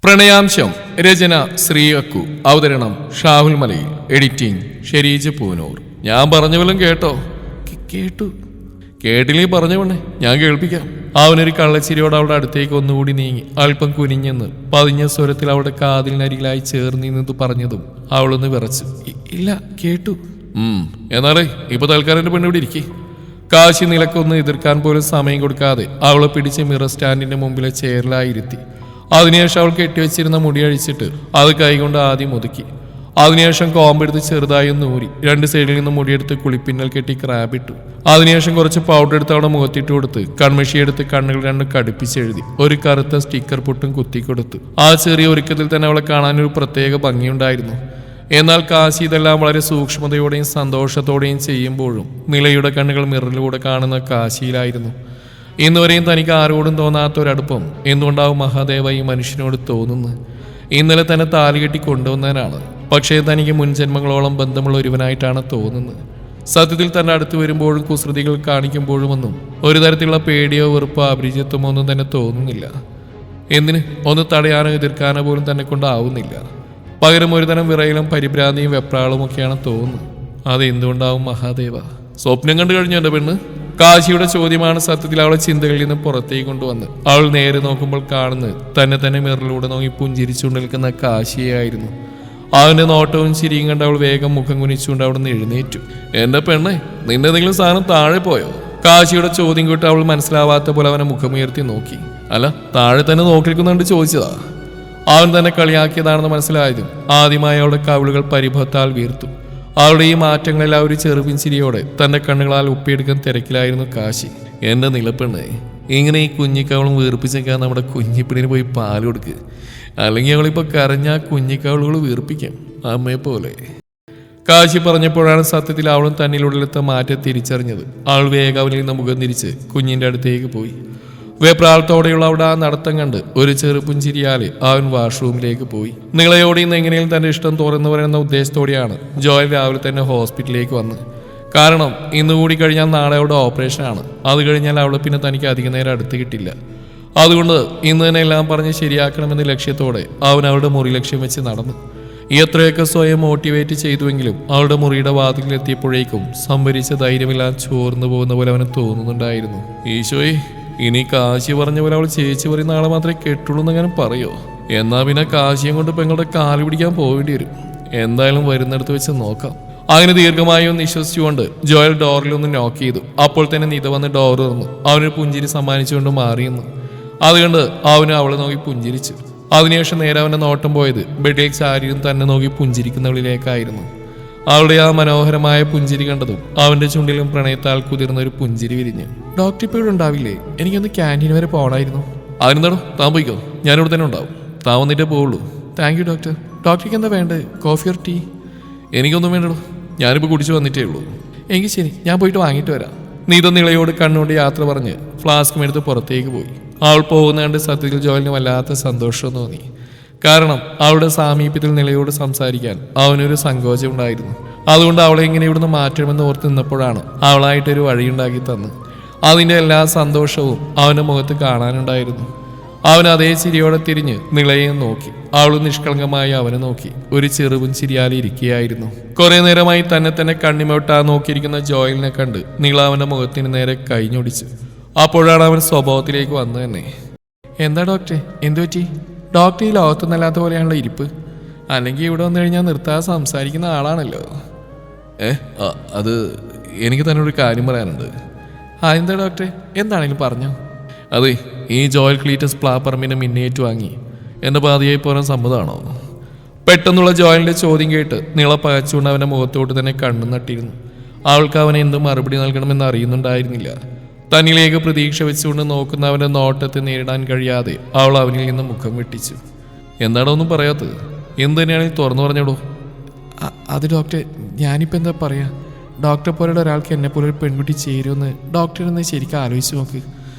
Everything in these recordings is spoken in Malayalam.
പ്രണയാംശം രചന ശ്രീ അക്കു. അവതരണം ഷാഹുൽ മലയിൽ. എഡിറ്റിംഗ് ഷെരീജ് പൂനൂർ. ഞാൻ പറഞ്ഞ വല്ലതും കേട്ടോ? കേട്ടു. കേട്ടില്ലേ പറഞ്ഞവണ്ണേ, ഞാൻ കേൾപ്പിക്കാം. അവനൊരു കള്ളച്ചിരിയോട് അവളുടെ അടുത്തേക്ക് ഒന്നുകൂടി നീങ്ങി അല്പം കുനിഞ്ഞെന്ന് പതിഞ്ഞ സ്വരത്തിൽ അവളുടെ കാതിലിനരികിലായി ചേർന്നിന്നത് പറഞ്ഞതും അവളൊന്ന് വിറച്ചു. ഇല്ല, കേട്ടു. എന്നാലേ ഇപ്പൊ തൽക്കാലം എന്റെ പെണ്ണിവിടെ ഇരിക്കേ. കാശി നിലക്കൊന്ന് എതിർക്കാൻ പോലും സമയം കൊടുക്കാതെ അവളെ പിടിച്ച് മിറർ സ്റ്റാൻഡിന്റെ മുമ്പിലെ ചെയറിലായിരുത്തി. അതിനുശേഷം അവൾ കെട്ടിവെച്ചിരുന്ന മുടി അഴിച്ചിട്ട് അത് കൈകൊണ്ട് ആദ്യം ഒതുക്കി. അതിനുശേഷം കോമ്പെടുത്ത് ചെറുതായി ഒന്ന് ഊരി രണ്ട് സൈഡിൽ നിന്ന് മുടിയെടുത്ത് കുളിപ്പിന്നൽ കെട്ടി ക്രാബിട്ടു. അതിനുശേഷം കുറച്ച് പൗഡർ എടുത്ത് അവിടെ മുഖത്തിട്ട് കൊടുത്ത് കൺമഷിയെടുത്ത് കണ്ണുകൾ രണ്ടും കടുപ്പിച്ചെഴുതി ഒരു കറുത്ത സ്റ്റിക്കർ പൊട്ടും കുത്തിക്കൊടുത്തു. ആ ചെറിയ ഒരുക്കത്തിൽ തന്നെ അവളെ കാണാനൊരു പ്രത്യേക ഭംഗിയുണ്ടായിരുന്നു. എന്നാൽ കാശി ഇതെല്ലാം വളരെ സൂക്ഷ്മതയോടെയും സന്തോഷത്തോടെയും ചെയ്യുമ്പോഴും നിലയുടെ കണ്ണുകൾ മിററിലൂടെ കാണുന്ന കാശിയിലായിരുന്നു. ഇന്നുവരെയും തനിക്ക് ആരോടും തോന്നാത്ത ഒരടുപ്പം എന്തുകൊണ്ടാവും മഹാദേവ ഈ മനുഷ്യനോട് തോന്നുന്നു? ഇന്നലെ തന്നെ താലികെട്ടി കൊണ്ടുവന്നതിനാണ്, പക്ഷേ തനിക്ക് മുൻജന്മങ്ങളോളം ബന്ധമുള്ള ഒരുവനായിട്ടാണ് തോന്നുന്നത്. സത്യത്തിൽ തന്റെ അടുത്ത് വരുമ്പോഴും കുസൃതികൾ കാണിക്കുമ്പോഴുമൊന്നും ഒരു തരത്തിലുള്ള പേടിയോ വെറുപ്പോ അപരിചിതത്വമോ ഒന്നും തന്നെ തോന്നുന്നില്ല. എന്തിന് ഒന്ന് തടയാനോ എതിർക്കാനോ പോലും തന്നെ കൊണ്ടാവുന്നില്ല. പകരം ഒരുതരം വിറയലും പരിഭ്രാന്തിയും വെപ്രാളും ഒക്കെയാണ് തോന്നുന്നത്. അതെന്തുകൊണ്ടാവും മഹാദേവ? സ്വപ്നം കണ്ടു കഴിഞ്ഞു എന്റെ പെണ്ണ്? കാശിയുടെ ചോദ്യമാണ് സത്യത്തിൽ അവളെ ചിന്തകളിൽ നിന്ന് പുറത്തേക്ക് കൊണ്ടുവന്ന് അവൾ നേരെ നോക്കുമ്പോൾ കാണുന്നത് തന്നെ മിററിലൂടെ നോക്കി പുഞ്ചിരിച്ചുകൊണ്ട് നിൽക്കുന്ന കാശിയായിരുന്നു. അവന്റെ നോട്ടവും ചിരിയും കണ്ട് അവൾ വേഗം മുഖം കുനിച്ചുകൊണ്ട് അവിടെ നിന്ന് എഴുന്നേറ്റു. എന്റെ പെണ്ണെ, നിന്റെ എന്തെങ്കിലും സാധനം താഴെ പോയോ? കാശിയുടെ ചോദ്യം കേട്ട് അവൾ മനസ്സിലാവാത്ത പോലെ അവനെ മുഖമുയർത്തി നോക്കി. അല്ല, താഴെ തന്നെ നോക്കിയിരിക്കുന്നുണ്ട് ചോദിച്ചതാ. അവൻ തന്നെ കളിയാക്കിയതാണെന്ന് മനസ്സിലായതും ആദ്യമായി അവളുടെ കവിളുകൾ പരിഭവത്താൽ വീർത്തു. അവളുടെ ഈ മാറ്റങ്ങളെല്ലാം ഒരു ചെറുപിൻചിരിയോടെ തന്റെ കണ്ണുകളാൽ ഒപ്പിയെടുക്കാൻ തിരക്കിലായിരുന്നു കാശി. എന്റെ നിലപ്പെണ്ണേ, ഇങ്ങനെ ഈ കുഞ്ഞിക്കവളും വീർപ്പിച്ചേക്കാൻ നമ്മുടെ കുഞ്ഞിപ്പിടിന് പോയി പാൽ കൊടുക്ക്. അല്ലെങ്കിൽ അവളിപ്പോ കരഞ്ഞ കുഞ്ഞിക്കവളുകൾ വീർപ്പിക്കാം, അമ്മയെ പോലെ. കാശി പറഞ്ഞപ്പോഴാണ് സത്യത്തിൽ അവളും തന്നിലുള്ളിലത്തെ മാറ്റം തിരിച്ചറിഞ്ഞത്. അവൾ വേഗം അവനിൽ നിന്ന് മുഖം തിരിച്ച് കുഞ്ഞിന്റെ അടുത്തേക്ക് പോയി. വേപ്രാളത്തോടെയുള്ള അവിടെ ആ നടത്തം കണ്ട് ഒരു ചെറുപുഞ്ചിരിയാലെ അവൻ വാഷ്റൂമിലേക്ക് പോയി. നിളയോടെ ഇന്ന് എങ്ങനെയും തന്റെ ഇഷ്ടം തുറന്നു പറയുന്ന ഉദ്ദേശത്തോടെയാണ് ജോയൽ രാവിലെ തന്നെ ഹോസ്പിറ്റലിലേക്ക് വന്ന്. കാരണം ഇന്നുകൂടി കഴിഞ്ഞാൽ നാളെ അവളുടെ ഓപ്പറേഷനാണ്. അത് കഴിഞ്ഞാൽ അവളെ പിന്നെ തനിക്ക് അധിക നേരം അടുത്ത് കിട്ടില്ല. അതുകൊണ്ട് ഇന്ന് തന്നെ എല്ലാം പറഞ്ഞ് ശരിയാക്കണമെന്ന ലക്ഷ്യത്തോടെ അവൻ അവളുടെ മുറി ലക്ഷ്യം വെച്ച് നടന്നു. എത്രയൊക്കെ സ്വയം മോട്ടിവേറ്റ് ചെയ്തുവെങ്കിലും അവളുടെ മുറിയുടെ വാതിലെത്തിയപ്പോഴേക്കും സംഭരിച്ച ധൈര്യമെല്ലാം ചോർന്നു പോകുന്ന പോലെ അവന് തോന്നുന്നുണ്ടായിരുന്നു. ഈശോയെ, ഇനി കാശി പറഞ്ഞ പോലെ അവൾ ചേച്ചി പറയുന്ന ആളെ മാത്രമേ കെട്ടുള്ളൂ എന്നങ്ങനെ പറയോ? എന്നാ പിന്നെ കാശിയും കൊണ്ട് പെങ്ങളുടെ കാല് പിടിക്കാൻ പോവേണ്ടി വരും. എന്തായാലും വരുന്നിടത്ത് വെച്ച് നോക്കാം. അങ്ങനെ ദീർഘമായി ഒന്ന് വിശ്വസിച്ചുകൊണ്ട് ജോയൽ ഡോറിലൊന്ന് നോക്ക് ചെയ്തു. അപ്പോൾ തന്നെ നിത വന്ന് ഡോർ തുറന്നു അവനൊരു പുഞ്ചിരി സമ്മാനിച്ചുകൊണ്ട് മാറിയെന്ന്. അതുകൊണ്ട് അവന് അവളെ നോക്കി പുഞ്ചിരിച്ചു. അതിനുശേഷം നേരെ അവന്റെ നോട്ടം പോയത് ബെഡിൽ ചാരിയും തന്നെ നോക്കി പുഞ്ചിരിക്കുന്നവളിലേക്കായിരുന്നു. അവളുടെ ആ മനോഹരമായ പുഞ്ചിരി കണ്ടതും അവന്റെ ചുണ്ടിലും പ്രണയത്താൽ കുതിർന്ന ഒരു പുഞ്ചിരി വിരിഞ്ഞു. ഡോക്ടർ ഇപ്പോഴും ഉണ്ടാവില്ലേ? എനിക്കൊന്ന് ക്യാൻറ്റീൻ വരെ പോകണമായിരുന്നു. അതിനെന്താണോ, താൻ പോയിക്കോ, ഞാനിവിടെ തന്നെ ഉണ്ടാവും. താൻ വന്നിട്ടേ പോവുള്ളൂ. Thank you doctor. ഡോക്ടർക്ക് എന്താ വേണ്ടത്? Coffee or tea? എനിക്കൊന്നും വേണ്ടടോ, ഞാനിപ്പോൾ കുടിച്ചു വന്നിട്ടേ ഉള്ളൂ. എങ്കിൽ ശരി, ഞാൻ പോയിട്ട് വാങ്ങിയിട്ട് വരാം. നീത നിളയോട് കണ്ണുകൊണ്ട് യാത്ര പറഞ്ഞ് ഫ്ലാസ്കും എടുത്ത് പുറത്തേക്ക് പോയി. അവൾ പോകുന്ന കണ്ട് സത്യത്തിൽ ജോലിന് വല്ലാത്ത സന്തോഷം തോന്നി. കാരണം അവളുടെ സാമീപ്യത്തിൽ നിലയോട് സംസാരിക്കാൻ അവനൊരു സങ്കോചം ഉണ്ടായിരുന്നു. അതുകൊണ്ട് അവളെ ഇങ്ങനെ ഇവിടുന്ന് മാറ്റണമെന്ന് ഓർത്ത് നിന്നപ്പോഴാണ് അവളായിട്ടൊരു വഴിയുണ്ടാക്കി തന്നു. അതിൻ്റെ എല്ലാ സന്തോഷവും അവൻ്റെ മുഖത്ത് കാണാനുണ്ടായിരുന്നു. അവൻ അതേ ചിരിയോടെ തിരിഞ്ഞ് നിളയെ നോക്കി. അവൾ നിഷ്കളങ്കമായി അവനെ നോക്കി ഒരു ചെറുപും ചിരിയാലെ ഇരിക്കുകയായിരുന്നു. കുറെ നേരമായി തന്നെ കണ്ണിമോട്ടാ നോക്കിയിരിക്കുന്ന ജോയലിനെ കണ്ട് നിള അവൻ്റെ മുഖത്തിന് നേരെ കൈഞ്ഞൊടിച്ചു. അപ്പോഴാണ് അവൻ സ്വഭാവത്തിലേക്ക് വന്നു തന്നെ. എന്താ ഡോക്ടറെ, എന്തു പറ്റി? ഡോക്ടർ ഈ ലോകത്തൊന്നല്ലാത്ത പോലെയാണല്ലോ ഇരിപ്പ്. അല്ലെങ്കിൽ ഇവിടെ വന്നു കഴിഞ്ഞാൽ നിർത്താതെ സംസാരിക്കുന്ന ആളാണല്ലോ. അത് എനിക്ക് തന്നെ ഒരു കാര്യം പറയാനുണ്ട്. എന്താ ഡോക്ടറെ? എന്താണെങ്കിലും പറഞ്ഞോ. അതെ, ഈ ജോയൽ ക്ലീറ്റസ് പ്ലാപ്പർമിനെ മിന്നേറ്റ് വാങ്ങി എന്റെ പാതിയായി പോരാൻ സമ്മതമാണോ? പെട്ടെന്നുള്ള ജോയലിന്റെ ചോദ്യം കേട്ട് നിള പകച്ചുകൊണ്ട് അവന്റെ മുഖത്തോട്ട് തന്നെ കണ്ണു നട്ടിരുന്നു. അവൾക്ക് അവനെ എന്ത് മറുപടി നൽകണമെന്ന് അറിയുന്നുണ്ടായിരുന്നില്ല. തന്നിലേക്ക് പ്രതീക്ഷ വെച്ചുകൊണ്ട് നോക്കുന്ന അവന്റെ നോട്ടത്തെ നേരിടാൻ കഴിയാതെ അവൾ അവനിൽ നിന്ന് മുഖം വെട്ടിച്ചു. എന്താണോ ഒന്നും പറയാത്തത്? എന്ത് തന്നെയാണെങ്കിൽ തുറന്നു പറഞ്ഞോളൂ. അത് ഡോക്ടറെ, ഞാനിപ്പോൾ എന്താ പറയാ? ഡോക്ടറെ പോലെയുള്ള ഒരാൾക്ക് എന്നെ പോലെ ഒരു പെൺകുട്ടി ചേരുമെന്ന് ഡോക്ടറെന്ന് ശരിക്കും ആലോചിച്ച് നോക്ക്.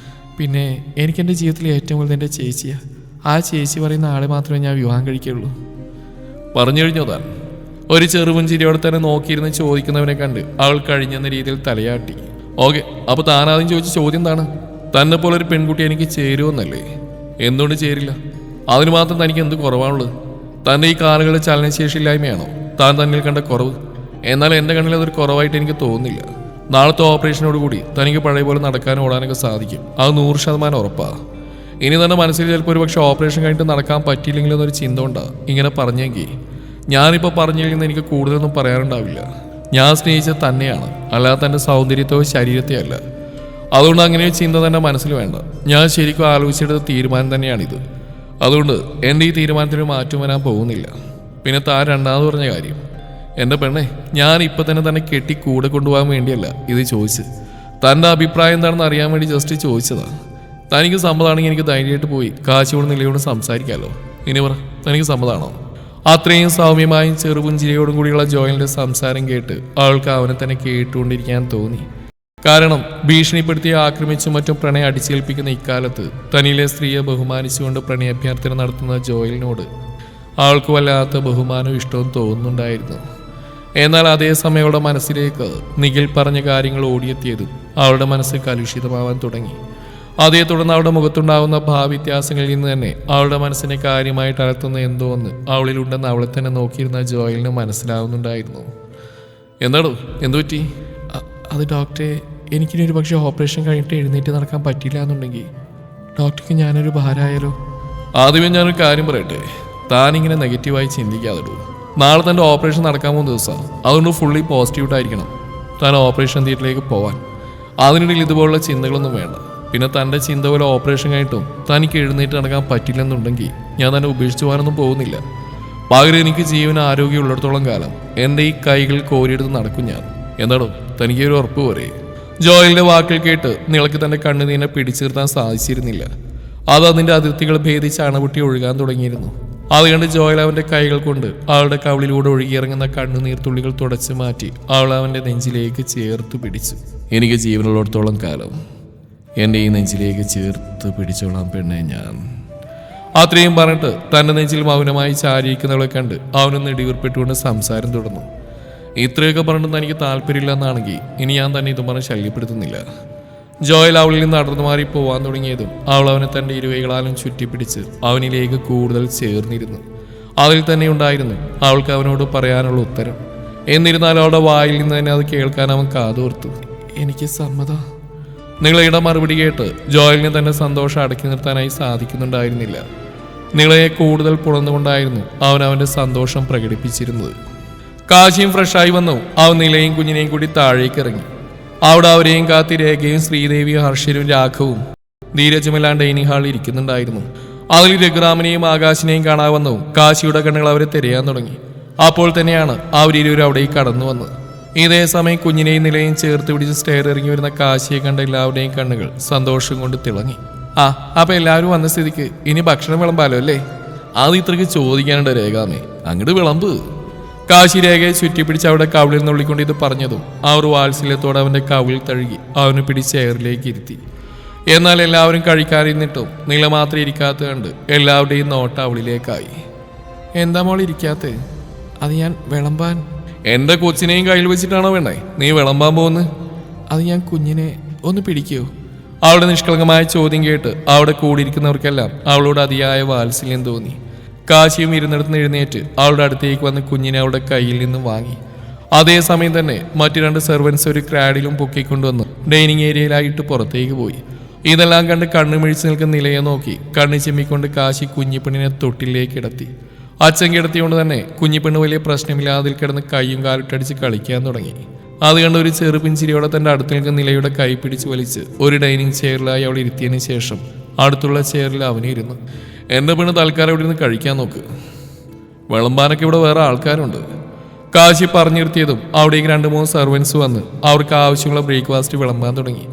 പിന്നെ എനിക്കെൻ്റെ ജീവിതത്തിൽ ഏറ്റവും കൂടുതൽ എൻ്റെ ചേച്ചിയാണ്. ആ ചേച്ചി പറയുന്ന ആളെ മാത്രമേ ഞാൻ വിവാഹം കഴിക്കുള്ളൂ. പറഞ്ഞു കഴിഞ്ഞോ താൻ? ഒരു ചെറുപുഞ്ചിരിയോടെ തന്നെ നോക്കിയിരുന്ന് ചോദിക്കുന്നവനെ കണ്ട് അവൾ കഴിഞ്ഞെന്ന രീതിയിൽ തലയാട്ടി. ഓക്കെ, അപ്പോൾ താനാദ്യം ചോദിച്ച ചോദ്യം എന്താണ്? തന്നെ പോലെ ഒരു പെൺകുട്ടി എനിക്ക് ചേരുമെന്നല്ലേ? എന്തുകൊണ്ട് ചേരില്ല? അതിന് മാത്രം തനിക്ക് എന്ത് കുറവാണുള്ളത്? തൻ്റെ ഈ കാലുകളുടെ ചലനശേഷിയില്ലായ്മയാണോ താൻ തന്നിൽ കണ്ട കുറവ്? എന്നാൽ എൻ്റെ കണ്ണിൽ അതൊരു കുറവായിട്ട് എനിക്ക് തോന്നുന്നില്ല. നാളത്തെ ഓപ്പറേഷനോട് കൂടി തനിക്ക് പഴയ പോലെ നടക്കാനും ഓടാനൊക്കെ സാധിക്കും. അത് 100% ഉറപ്പാണ്. ഇനി തന്നെ മനസ്സിൽ ചിലപ്പോൾ ഒരു പക്ഷേ ഓപ്പറേഷൻ കഴിഞ്ഞിട്ട് നടക്കാൻ പറ്റിയില്ലെങ്കിലെന്നൊരു ചിന്ത ഉണ്ടാകും. ഇങ്ങനെ പറഞ്ഞെങ്കിൽ ഞാനിപ്പോൾ പറഞ്ഞില്ലെന്ന് എനിക്ക് കൂടുതലൊന്നും പറയാനുണ്ടാവില്ല. ഞാൻ സ്നേഹിച്ചത് തന്നെയാണ്, അല്ലാതെ തൻ്റെ സൗന്ദര്യത്തോ ശരീരത്തെ അല്ല. അതുകൊണ്ട് അങ്ങനെ ഒരു ചിന്ത തന്നെ മനസ്സിൽ വേണ്ട. ഞാൻ ശരിക്കും ആലോചിച്ചെടുത്ത തീരുമാനം തന്നെയാണിത്. അതുകൊണ്ട് എൻ്റെ ഈ തീരുമാനത്തിന് മാറ്റം വരാൻ പോകുന്നില്ല. പിന്നെ താൻ രണ്ടാമത് പറഞ്ഞ കാര്യം, എൻ്റെ പെണ്ണെ, ഞാൻ ഇപ്പം തന്നെ കെട്ടി കൂടെ കൊണ്ടുപോകാൻ വേണ്ടിയല്ല ഇത് ചോദിച്ചത്. തൻ്റെ അഭിപ്രായം എന്താണെന്ന് അറിയാൻ വേണ്ടി ജസ്റ്റ് ചോദിച്ചതാണ്. തനിക്ക് സമ്മതമാണെങ്കിൽ എനിക്ക് ധൈര്യമായിട്ട് പോയി കാശിയോട് നിലയോട് സംസാരിക്കാമല്ലോ. ഇനി പറ, തനിക്ക് സമ്മതമാണോ? അത്രയും സൗമ്യമായും ചെറുപുഞ്ചിരിയോടും കൂടിയുള്ള ജോയലിൻ്റെ സംസാരം കേട്ട് അവൾക്ക് അവനെ തന്നെ കേട്ടുകൊണ്ടിരിക്കാൻ തോന്നി. കാരണം ഭീഷണിപ്പെടുത്തി ആക്രമിച്ചും മറ്റും പ്രണയം അടിച്ചേൽപ്പിക്കുന്ന ഇക്കാലത്ത് തന്നിലെ സ്ത്രീയെ ബഹുമാനിച്ചുകൊണ്ട് പ്രണയാഭ്യർത്ഥന നടത്തുന്ന ജോയലിനോട് അവൾക്ക് വല്ലാത്ത ബഹുമാനവും ഇഷ്ടവും തോന്നുന്നുണ്ടായിരുന്നു. എന്നാൽ അതേസമയം അവളുടെ മനസ്സിലേക്ക് നിഖിൽ പറഞ്ഞ കാര്യങ്ങൾ ഓടിയെത്തിയതും അവളുടെ മനസ്സ് കലുഷിതമാവാൻ തുടങ്ങി. അതേ തുടർന്ന് അവളുടെ മുഖത്തുണ്ടാകുന്ന ഭാവവ്യത്യാസങ്ങളിൽ നിന്ന് തന്നെ അവളുടെ മനസ്സിനെ കാര്യമായിട്ട് അലട്ടുന്ന എന്തോ ഒന്ന് അവളിലുണ്ടെന്ന് അവളെ തന്നെ നോക്കിയിരുന്ന ജോയലിന് മനസ്സിലാവുന്നുണ്ടായിരുന്നു. എന്താടോ, എന്തു പറ്റി? അത് ഡോക്ടറെ, എനിക്കിനി ഒരു പക്ഷേ ഓപ്പറേഷൻ കഴിഞ്ഞിട്ട് എഴുന്നേറ്റ് നടക്കാൻ പറ്റില്ല എന്നുണ്ടെങ്കിൽ ഡോക്ടർക്ക് ഞാനൊരു ഭാരമായാലോ? ആദ്യമേ ഞാനൊരു കാര്യം പറയട്ടെ, താനിങ്ങനെ നെഗറ്റീവായി ചിന്തിക്കാതെടൂ. നാളെ തൻ്റെ ഓപ്പറേഷൻ നടക്കാൻ പോകുന്ന ദിവസമാണ്. അതുകൊണ്ട് ഫുള്ളി പോസിറ്റീവായിട്ടായിരിക്കണം താൻ ഓപ്പറേഷൻ തിയേറ്ററിലേക്ക് പോവാൻ. അതിനിടയിൽ ഇതുപോലുള്ള ചിന്തകളൊന്നും വേണ്ട. പിന്നെ തൻ്റെ ചിന്ത പോലെ ഓപ്പറേഷൻ കഴിഞ്ഞിട്ടും തനിക്ക് എഴുന്നേറ്റ് നടക്കാൻ പറ്റില്ലെന്നുണ്ടെങ്കിൽ ഞാൻ തന്നെ ഉപേക്ഷിച്ചു പോകാനൊന്നും പോകുന്നില്ല. പകരം എനിക്ക് ജീവൻ ആരോഗ്യമുള്ളിടത്തോളം കാലം എൻ്റെ ഈ കൈകൾ കോരിയെടുത്ത് നടക്കും ഞാൻ. എന്താണോ, തനിക്ക് ഒരു ഉറപ്പ് പോരെ? ജോയലിൻ്റെ വാക്കുകൾ കേട്ട് നിളക്ക് തൻ്റെ കണ്ണുനീരിനെ പിടിച്ചു നിർത്താൻ സാധിച്ചിരുന്നില്ല. അത് അതിൻ്റെ അതിർത്തികൾ ഭേദിച്ച് അണപൊട്ടി ഒഴുകാൻ തുടങ്ങിയിരുന്നു. അത് കണ്ട് ജോയൽ അവൻ്റെ കൈകൾ കൊണ്ട് അവളുടെ കവിളിലൂടെ ഒഴുകിയിറങ്ങുന്ന കണ്ണുനീർത്തുള്ളികൾ തുടച്ചു മാറ്റി അവൾ അവൻ്റെ നെഞ്ചിലേക്ക് ചേർത്ത് പിടിച്ചു. എനിക്ക് ജീവനുള്ളിടത്തോളം കാലം എൻ്റെ ഈ നെഞ്ചിലേക്ക് ചേർത്ത് പിടിച്ചോളാം പെണ്ണെ ഞാൻ. അത്രയും പറഞ്ഞിട്ട് തൻ്റെ നെഞ്ചിൽ മൗനമായി ചാരിയിരിക്കുന്നവളെ കണ്ട് അവനൊന്ന് ഇടിവിർപ്പെട്ടുകൊണ്ട് സംസാരം തുടർന്നു. ഇത്രയൊക്കെ പറഞ്ഞിട്ട് തനിക്ക് താല്പര്യമില്ല എന്നാണെങ്കിൽ ഇനി ഞാൻ തന്നെ ഇതും പറഞ്ഞ് ശല്യപ്പെടുത്തുന്നില്ല. ജോയൽ അവളിൽ നിന്ന് അടർന്നു മാറി പോവാൻ തുടങ്ങിയതും അവൾ അവനെ തൻ്റെ ഇരുവൈകളാലും ചുറ്റിപ്പിടിച്ച് അവനിലേക്ക് കൂടുതൽ ചേർന്നിരുന്നു. അതിൽ തന്നെ ഉണ്ടായിരുന്നു അവൾക്ക് അവനോട് പറയാനുള്ള ഉത്തരം. എന്നിരുന്നാലും അവളുടെ വായിൽ നിന്ന് തന്നെ അത് കേൾക്കാൻ അവൻ കാതോർത്തു. എനിക്ക് സമ്മതം. നിളയുടെ മറുപടി കേട്ട് ജോയലിന് തന്നെ സന്തോഷം അടക്കി നിർത്താനായി സാധിക്കുന്നുണ്ടായിരുന്നില്ല. നിളയെ കൂടുതൽ പുണർന്നുകൊണ്ടായിരുന്നു അവൻ അവൻ്റെ സന്തോഷം പ്രകടിപ്പിച്ചിരുന്നത്. കാശിയും ഫ്രഷായി വന്നു അവൻ നിലയും കുഞ്ഞിനെയും കൂടി താഴേക്ക് ഇറങ്ങി. അവിടെ അവരെയും കാത്തി രേഖയും ശ്രീദേവിയും ഹർഷരും രാഘവും ധീരജുമെല്ലാം ഡൈനിങ് ഹാളിൽ ഇരിക്കുന്നുണ്ടായിരുന്നു. അതിൽ രഘുറാമനെയും ആകാശിനെയും കാണാൻ വന്നു കാശിയുടെ കണ്ണുകൾ അവരെ തിരയാൻ തുടങ്ങി. അപ്പോൾ തന്നെയാണ് അവരിരുവരും അവിടേക്ക് കടന്നു വന്നത്. ഇതേ സമയം കുഞ്ഞിനെയും നിലയും ചേർത്ത് പിടിച്ച് സ്റ്റെയർ ഇറങ്ങി വരുന്ന കാശിയെ കണ്ട എല്ലാവരുടെയും കണ്ണുകൾ സന്തോഷം കൊണ്ട് തിളങ്ങി. അപ്പൊ എല്ലാവരും വന്ന സ്ഥിതിക്ക് ഇനി ഭക്ഷണം വിളമ്പാലോ അല്ലേ? അത് ഇത്രയ്ക്ക് ചോദിക്കാനുണ്ട് രേഖാമേ, അങ്ങോട്ട് വിളമ്പ്. കാശി രേഖയെ ചുറ്റിപ്പിടിച്ച് അവിടെ കവിളിൽ നുള്ളിക്കൊണ്ട് ഇത് പറഞ്ഞതും അവർ വാത്സല്യത്തോടെ അവൻ്റെ കവിളിൽ തഴുകി അവന് പിടിച്ച് എയറിലേക്ക് ഇരുത്തി. എന്നാൽ എല്ലാവരും കഴിക്കാതിരുന്നിട്ടും നില മാത്രം ഇരിക്കാത്ത കണ്ട് എല്ലാവരുടെയും നോട്ടം അവളിലേക്കായി. എന്താ മോൾ ഇരിക്കാത്ത? അത് ഞാൻ വിളമ്പാൻ. എൻ്റെ കൊച്ചിനെയും കയ്യിൽ വെച്ചിട്ടാണോ വേണ്ടേ നീ വിളമ്പാൻ പോകുന്നത്? അത് ഞാൻ കുഞ്ഞിനെ ഒന്ന് പിടിക്കുമോ? അവളുടെ നിഷ്കളങ്കമായ ചോദ്യം കേട്ട് അവിടെ കൂടിയിരിക്കുന്നവർക്കെല്ലാം അവളോട് അതിയായ വാത്സല്യം തോന്നി. കാശിയും ഇരുന്നിടത്ത് എഴുന്നേറ്റ് അവളുടെ അടുത്തേക്ക് വന്ന് കുഞ്ഞിനെ അവളുടെ കയ്യിൽ നിന്നും വാങ്ങി. അതേസമയം തന്നെ മറ്റു 2 സെർവൻസ് ഒരു ക്രാഡിലും പൊക്കിക്കൊണ്ടുവന്ന് ഡൈനിങ് ഏരിയയിലായിട്ട് പുറത്തേക്ക് പോയി. ഇതെല്ലാം കണ്ട് കണ്ണുമിഴിച്ച് നിൽക്കുന്ന നിലയെ നോക്കി കണ്ണു ചിമ്മിക്കൊണ്ട് കാശി കുഞ്ഞിപ്പെണ്ണിനെ തൊട്ടിലേക്ക് കിടത്തി. അച്ഛൻ കിടത്തിയോണ്ട് തന്നെ കുഞ്ഞിപ്പെണ്ണ് വലിയ പ്രശ്നമില്ലാതിൽ കിടന്ന് കൈയും കാലിട്ടടിച്ച് കളിക്കാൻ തുടങ്ങി. അത് കണ്ട് ഒരു ചെറുപിഞ്ചിരിയോടെ തൻ്റെ അടുത്ത് നിൽക്കുന്ന നിലയുടെ കൈ പിടിച്ച് വലിച്ച് ഒരു ഡൈനിങ് ചെയറിലായി അവൾ ഇരുത്തിയതിന് ശേഷം അടുത്തുള്ള ചെയറിൽ അവനിരുന്നു. എൻ്റെ പെണ്ണ് തൽക്കാലം ഇവിടെ നിന്ന് കഴിക്കാൻ നോക്ക്, വിളമ്പാനൊക്കെ ഇവിടെ വേറെ ആൾക്കാരുണ്ട്. കാശി പറഞ്ഞിരുത്തിയതും അവിടേക്ക് 2-3 സെർവൻസ് വന്ന് അവർക്ക് ആവശ്യമുള്ള ബ്രേക്ക്ഫാസ്റ്റ് വിളമ്പാൻ തുടങ്ങി.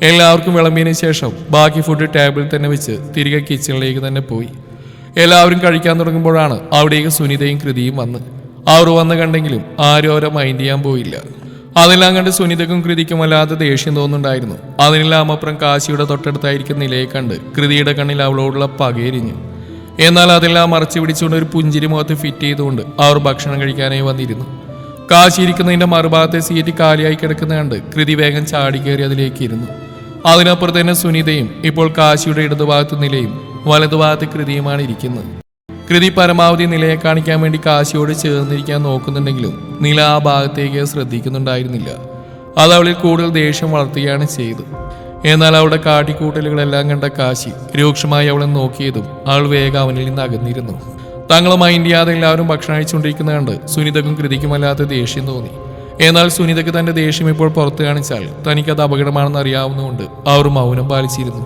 എല്ലാവർക്കും വിളമ്പിയതിന് ശേഷം ബാക്കി ഫുഡ് ടേബിളിൽ തന്നെ വെച്ച് തിരികെ കിച്ചണിലേക്ക് തന്നെ പോയി. എല്ലാവരും കഴിക്കാൻ തുടങ്ങുമ്പോഴാണ് അവിടേക്ക് സുനിതയും കൃതിയും വന്ന്. അവർ വന്ന് കണ്ടെങ്കിലും ആരും അവരെ മൈൻഡ് ചെയ്യാൻ പോയില്ല. അതെല്ലാം കണ്ട് സുനിതക്കും കൃതിക്കും വല്ലാതെ ദേഷ്യം തോന്നുന്നുണ്ടായിരുന്നു. അതിനെല്ലാം അപ്പുറം കാശിയുടെ തൊട്ടടുത്തായിരിക്കും നിലയെ കണ്ട് കൃതിയുടെ കണ്ണിൽ അവളോടുള്ള പകയെരിഞ്ഞു. എന്നാൽ അതെല്ലാം മറച്ചു പിടിച്ചുകൊണ്ട് ഒരു പുഞ്ചിരി മുഖത്ത് ഫിറ്റ് ചെയ്തുകൊണ്ട് അവർ ഭക്ഷണം കഴിക്കാനായി വന്നിരുന്നു. കാശി ഇരിക്കുന്നതിൻ്റെ മറുഭാഗത്തെ സീറ്റ് കാലിയായി കിടക്കുന്ന കണ്ട് കൃതി വേഗം ചാടി കയറി അതിലേക്ക് ഇരുന്നു. അതിനപ്പുറത്ത് തന്നെ സുനിതയും ഇപ്പോൾ കാശിയുടെ ഇടതുഭാഗത്ത് നിലയും വലതുഭാഗത്ത് കൃതിയുമാണ് ഇരിക്കുന്നത്. കൃതി പരമാവധി നിലയെ കാണിക്കാൻ വേണ്ടി കാശിയോട് ചേർന്നിരിക്കാൻ നോക്കുന്നുണ്ടെങ്കിലും നില ആ ഭാഗത്തേക്ക് ശ്രദ്ധിക്കുന്നുണ്ടായിരുന്നില്ല. അത് അവളിൽ കൂടുതൽ ദേഷ്യം വളർത്തുകയാണ് ചെയ്തത്. എന്നാൽ അവളുടെ കാട്ടിക്കൂട്ടലുകളെല്ലാം കണ്ട കാശി രൂക്ഷമായി അവളെ നോക്കിയതും അവൾ വേഗം അവനിൽ നിന്ന് അകന്നിരുന്നു. തങ്ങളെ മൈൻഡ് ചെയ്യാതെ എല്ലാവരും ഭക്ഷണം കഴിച്ചുകൊണ്ടിരിക്കുന്ന കണ്ട് സുനിതക്കും കൃതിക്കുമല്ലാത്ത ദേഷ്യം തോന്നി. എന്നാൽ സുനിതയ്ക്ക് തന്റെ ദേഷ്യം ഇപ്പോൾ പുറത്ത് കാണിച്ചാൽ തനിക്കത് അപകടമാണെന്ന് അറിയാവുന്നതുകൊണ്ട് അവർ മൗനം പാലിച്ചിരുന്നു.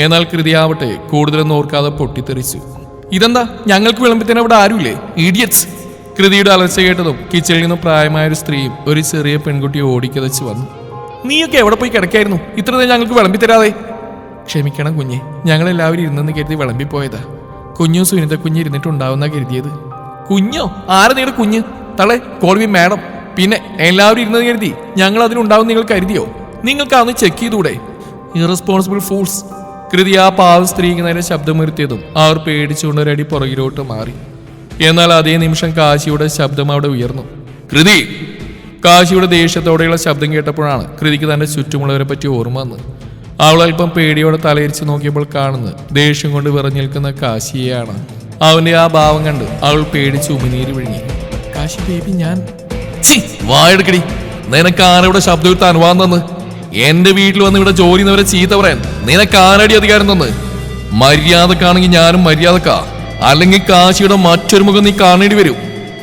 എന്നാൽ കൃതിയാവട്ടെ കൂടുതലൊന്നും ഓർക്കാതെ പൊട്ടിത്തെറിച്ചു. ഇതെന്താ, ഞങ്ങൾക്ക് വിളമ്പത്തിന് അവിടെ ആരുമില്ലേ, ഇഡിയറ്റ്സ്! കൃതിയുടെ അലർച്ച കേട്ടതും കിച്ചണിൽ നിന്നും പ്രായമായൊരു സ്ത്രീയും ഒരു ചെറിയ പെൺകുട്ടിയെ ഓടിക്കതച്ച് വന്നു. നീയൊക്കെ എവിടെ പോയി കിടക്കായിരുന്നു, ഇത്ര നേരം ഞങ്ങൾക്ക് വിളമ്പിത്തരാതെ? ക്ഷമിക്കണം കുഞ്ഞെ, ഞങ്ങളെല്ലാവരും ഇരുന്നെന്ന് കരുതി വിളമ്പിപ്പോയതാ. കുഞ്ഞും സുനിത കുഞ്ഞ് ഇരുന്നിട്ടുണ്ടാവുന്ന കരുതിയത്. കുഞ്ഞോ? ആരെ നിങ്ങളുടെ കുഞ്ഞ്? തളെ കോൾവി മാഡം. പിന്നെ എല്ലാവരും ഇരുന്നത് കരുതി ഞങ്ങൾ അതിനുണ്ടാവും നിങ്ങൾ കരുതിയോ? നിങ്ങൾക്ക് അതൊന്ന് ചെക്ക് ചെയ്തൂടെ? Irresponsible fools! കൃതി ആ പാവം സ്ത്രീക്ക് നേരെ ശബ്ദമുയർത്തിയതും അവർ പേടിച്ചുകൊണ്ട് ഒരടി പുറകിലോട്ട് മാറി. എന്നാൽ അതേ നിമിഷം കാശിയുടെ ശബ്ദം അവിടെ ഉയർന്നു. കൃതി! കാശിയുടെ ദേഷ്യത്തോടെയുള്ള ശബ്ദം കേട്ടപ്പോഴാണ് കൃതിക്ക് തന്റെ ചുറ്റുമുള്ളവരെ പറ്റി ഓർമ്മ വന്ന്. അവൾ അല്പം പേടിയോടെ തലയിരിച്ച് നോക്കിയപ്പോൾ കാണുന്നത് ദേഷ്യം കൊണ്ട് വിറഞ്ഞിരിക്കുന്ന കാശിയെയാണ്. അവന്റെ ആ ഭാവം കണ്ട് അവൾ പേടിച്ച് ഉമിനീര് വിഴുങ്ങി. കാശി ബേബി, ഞാൻ വായെടുക്കടി. നിനക്ക് ആരവിടെ ശബ്ദം എടുത്ത് അനുവാദം തന്ന്? എന്റെ വീട്ടിൽ വന്ന് ഇവിടെ ജോലി ചെയ്യുന്നവരെ ചീത്ത പറയാൻ നിനക്ക് ആരടി അധികാരം തന്ന്? മര്യാദക്കാണെങ്കിൽ ഞാനും മര്യാദക്കാ, അല്ലെങ്കിൽ കാശിയുടെ മറ്റൊരു മുഖം നീ കാണേണ്ടി വരും.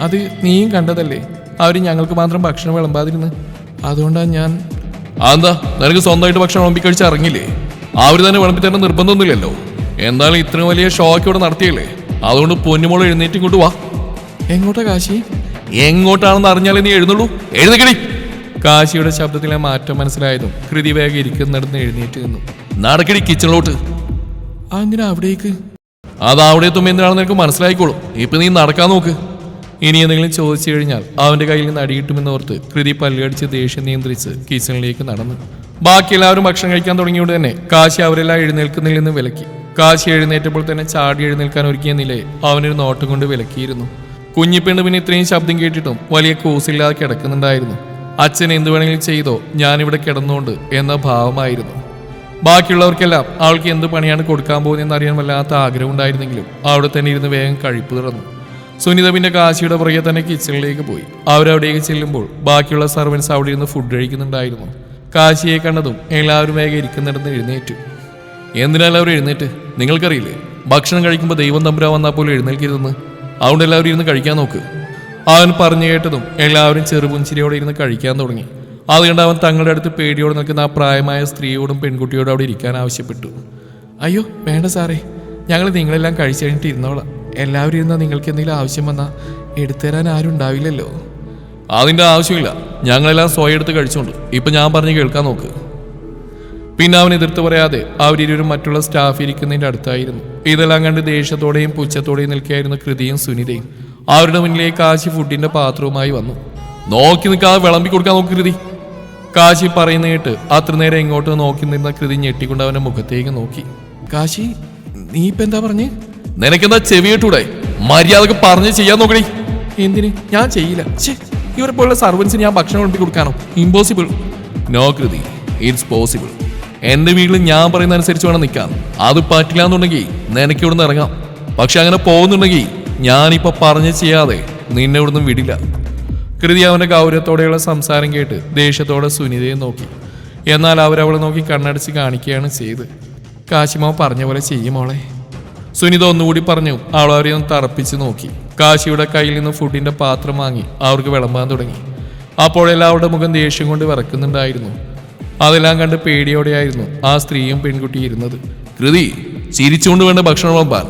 അത് നീയും കണ്ടതല്ലേ, അവര് ഞങ്ങൾക്ക് മാത്രം ഭക്ഷണം വിളമ്പാതിരുന്ന്. അതുകൊണ്ടാണ് ഞാൻ. അതെന്താ, നിനക്ക് സ്വന്തമായിട്ട് ഭക്ഷണം വിളമ്പിക്കഴിച്ച് ഇറങ്ങില്ലേ? അവർ തന്നെ വിളമ്പി തന്നെ നിർബന്ധമൊന്നുമില്ലല്ലോ. എന്തായാലും ഇത്രയും വലിയ ഷോക്ക് ഇവിടെ നടത്തിയല്ലേ, അതുകൊണ്ട് പൊന്നുമോൾ എഴുന്നേറ്റ് ഇങ്ങോട്ട് വാ. എങ്ങോട്ടാ കാശി? എങ്ങോട്ടാണെന്ന് അറിഞ്ഞാലേ നീ എഴുന്നള്ളൂ. എഴുന്നേക്കടി! കാശിയുടെ ശബ്ദത്തിലെ മാറ്റം മനസ്സിലായതും കൃതി വേഗം ഇരിക്കുന്നിടത്ത് എഴുന്നേറ്റ് നിന്നു. നടക്കടി കിച്ചണിലോട്ട്. അതെന്തിനാ അവിടേക്ക്? അത് അവിടെ എത്തുമ്പോൾ എന്തിനാണെന്ന് നിനക്ക് മനസ്സിലായിക്കോളും. ഇപ്പൊ നീ നടക്കാൻ നോക്ക്. ഇനി എന്തെങ്കിലും ചോദിച്ചു കഴിഞ്ഞാൽ അവന്റെ കയ്യിൽ നിന്ന് അടിയിട്ടുമെന്നോർത്ത് കൃതി പല്ലുകടിച്ച് ദേഷ്യം നിയന്ത്രിച്ച് കിച്ചണിലേക്ക് നടന്നു. ബാക്കി എല്ലാവരും ഭക്ഷണം കഴിക്കാൻ തുടങ്ങിയോണ്ട് തന്നെ കാശി അവരെല്ലാം എഴുന്നേൽക്കുന്നതിൽ നിന്ന് വിലക്കി. കാശി എഴുന്നേറ്റപ്പോൾ തന്നെ ചാടി എഴുന്നേൽക്കാൻ ഒരുക്കിയ നിലയെ അവനൊരു നോട്ടം കൊണ്ട് വിലക്കിയിരുന്നു. കുഞ്ഞിപ്പെണ്ണ് പിന്നെ ഇത്രയും ശബ്ദം കേട്ടിട്ടും വലിയ കൂസില്ലാതെ കിടക്കുന്നുണ്ടായിരുന്നു. അച്ഛൻ എന്തു വേണമെങ്കിലും ചെയ്തോ, ഞാനിവിടെ കിടന്നുകൊണ്ട് എന്ന ഭാവമായിരുന്നു. ബാക്കിയുള്ളവർക്കെല്ലാം അവൾക്ക് എന്ത് പണിയാണ് കൊടുക്കാൻ പോകുന്നതെന്ന് അറിയാൻ വല്ലാത്ത ആഗ്രഹം ഉണ്ടായിരുന്നെങ്കിലും അവിടെ തന്നെ ഇരുന്ന് വേഗം കഴിപ്പ് തുറന്നു. സുനിത പിന്നെ കാശിയുടെ പുറകെ തന്നെ കിച്ചണിലേക്ക് പോയി. അവരവിടേക്ക് ചെല്ലുമ്പോൾ ബാക്കിയുള്ള സർവൻസ് അവിടെ ഇരുന്ന് ഫുഡ് കഴിക്കുന്നുണ്ടായിരുന്നു. കാശിയെ കണ്ടതും എല്ലാവരും വേഗം ഇരിക്കുന്നിടന്ന് എഴുന്നേറ്റു. എന്തിനാലും എഴുന്നേറ്റ്? നിങ്ങൾക്കറിയില്ലേ, ഭക്ഷണം കഴിക്കുമ്പോൾ ദൈവം തമ്പുരാൻ വന്നാൽ പോലും എഴുന്നേൽക്കരുതെന്ന്. അതുകൊണ്ട് എല്ലാവരും ഇരുന്ന് കഴിക്കാൻ നോക്ക്. അവൻ പറഞ്ഞു കേട്ടതും എല്ലാവരും ചെറുപുഞ്ചിരിയോടെ ഇരുന്ന് കഴിക്കാൻ തുടങ്ങി. അതുകൊണ്ട് അവൻ തങ്ങളുടെ അടുത്ത് പേടിയോടെ നിൽക്കുന്ന ആ പ്രായമായ സ്ത്രീയോടും പെൺകുട്ടിയോടും അവിടെ ഇരിക്കാൻ ആവശ്യപ്പെട്ടു. അയ്യോ വേണ്ട സാറേ, ഞങ്ങൾ നിങ്ങളെല്ലാം കഴിച്ചു കഴിഞ്ഞിട്ട് ഇരുന്നോളാം. എല്ലാവരും ഇരുന്നാൽ നിങ്ങൾക്ക് എന്തെങ്കിലും ആവശ്യം വന്നാൽ എടുത്തുതരാൻ ആരും ഉണ്ടാവില്ലല്ലോ. അതിൻ്റെ ആവശ്യമില്ല, ഞങ്ങളെല്ലാം സ്വയം എടുത്ത് കഴിച്ചോണ്ട്. ഇപ്പം ഞാൻ പറഞ്ഞ് കേൾക്കാൻ നോക്ക്. പിന്നെ അവൻ എതിർത്ത് പറയാതെ അവരിരുവരും മറ്റുള്ള സ്റ്റാഫ് ഇരിക്കുന്നതിൻ്റെ അടുത്തായിരുന്നു. ഇതെല്ലാം കണ്ട് ദേഷ്യത്തോടെയും പുച്ഛത്തോടെയും നിൽക്കുകയായിരുന്നു കൃതിയും സുനിതയും. അവരുടെ മുന്നിലേക്ക് കാശി ഫുഡിന്റെ പാത്രവുമായി വന്നു. നോക്കി നിൽക്കാതെ വിളമ്പി കൊടുക്കാൻ നോക്ക് കൃതി. കാശി പറയുന്ന കേട്ട് അത്ര നേരം ഇങ്ങോട്ട് നോക്കി നിന്ന കൃതി ഞെട്ടിക്കൊണ്ട് അവന്റെ മുഖത്തേക്ക് നോക്കി. കാശി, നീ ഇപ്പൊ എന്താ പറഞ്ഞ്? നിനക്കെന്താ ചെവിയിട്ടൂടെ? മര്യാദക്ക് പറഞ്ഞ് ചെയ്യാൻ നോക്കണേ. എന്തിന്? ഞാൻ ചെയ്യില്ല. ഇവരെ പോലുള്ള സർവൻസിന് ഞാൻ ഭക്ഷണം വിളമ്പി കൊടുക്കാനോ? ഇമ്പോസിബിൾ. നോ കൃതി, ഇറ്റ്സ് പോസിബിൾ. എന്റെ വീട്ടിൽ ഞാൻ പറയുന്ന അനുസരിച്ച് വേണം നിൽക്കാൻ. അത് പറ്റില്ല എന്നുണ്ടെങ്കിൽ നിനക്ക് ഇവിടുന്ന് ഇറങ്ങാം. പക്ഷെ അങ്ങനെ പോകുന്നുണ്ടെങ്കിൽ ഞാനിപ്പോ പറഞ്ഞ് ചെയ്യാതെ നിന്നെ ഇവിടുന്ന് വിടില്ല. കൃതി അവന്റെ ഗൗരവത്തോടെയുള്ള സംസാരം കേട്ട് ദേഷ്യത്തോടെ സുനിതയെ നോക്കി. എന്നാൽ അവരവളെ നോക്കി കണ്ണടച്ച് കാണിക്കുകയാണ് ചെയ്ത്. കാശിമാവ് പറഞ്ഞ പോലെ ചെയ്യുമോളെ. സുനിത ഒന്നുകൂടി പറഞ്ഞു. അവളവരെ ഒന്ന് തറപ്പിച്ച് നോക്കി. കാശിയുടെ കയ്യിൽ നിന്ന് ഫുഡിന്റെ പാത്രം വാങ്ങി അവർക്ക് വിളമ്പാൻ തുടങ്ങി. അപ്പോഴെല്ലാവരുടെ മുഖം ദേഷ്യം കൊണ്ട് വിറക്കുന്നുണ്ടായിരുന്നു. അതെല്ലാം കണ്ട് പേടിയോടെയായിരുന്നു ആ സ്ത്രീയും പെൺകുട്ടിയും ഇരുന്നത്. കൃതി, ചിരിച്ചുകൊണ്ട് വേണ്ട ഭക്ഷണം വിളമ്പാൻ.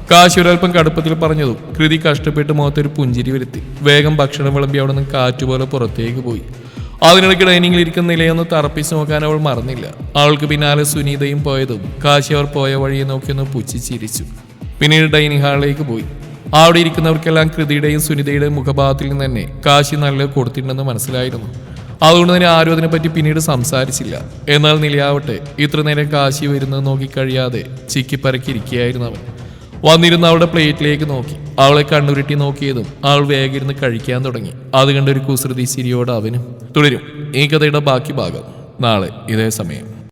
കാശി ഒരൽപ്പം കടുപ്പത്തിൽ പറഞ്ഞതും കൃതി കഷ്ടപ്പെട്ട് മുഖത്തൊരു പുഞ്ചിരി വരുത്തി വേഗം ഭക്ഷണം വിളമ്പി അവിടെ നിന്ന് കാറ്റുപോലെ പുറത്തേക്ക് പോയി. അതിനിടയ്ക്ക് ഡൈനിങ്ങിൽ ഇരിക്കുന്ന നിലയൊന്ന് തറപ്പിച്ച് നോക്കാൻ അവൾ മറന്നില്ല. അവൾക്ക് പിന്നാലെ സുനീതയും പോയതും കാശി അവർ പോയ വഴിയെ നോക്കിയൊന്ന് പുച്ഛിച്ചിരിച്ചു. പിന്നീട് ഡൈനിങ് ഹാളിലേക്ക് പോയി. അവിടെ ഇരിക്കുന്നവർക്കെല്ലാം കൃതിയുടെയും സുനിതയുടെയും മുഖഭാവത്തിൽ നിന്ന് തന്നെ കാശി നല്ല കൊടുത്തിട്ടുണ്ടെന്ന് മനസ്സിലായിരുന്നു. അതുകൊണ്ട് തന്നെ ആരും അതിനെപ്പറ്റി പിന്നീട് സംസാരിച്ചില്ല. എന്നാൽ നിലയാവട്ടെ ഇത്ര നേരം കാശി വരുന്നത് നോക്കിക്കഴിയാതെ ചിക്കിപ്പരക്കിയിരിക്കുകയായിരുന്നു അവൻ. വന്നിരുന്ന് അവളുടെ പ്ലേറ്റിലേക്ക് നോക്കി. അവളെ കണ്ണുരുട്ടി നോക്കിയതും അവൾ വേഗം ഇരുന്ന് കഴിക്കാൻ തുടങ്ങി. അത് കണ്ടൊരു കുസൃതി ചിരിയോട് അവനും. തുടരും ഈ കഥയുടെ ബാക്കി ഭാഗം നാളെ ഇതേ സമയം.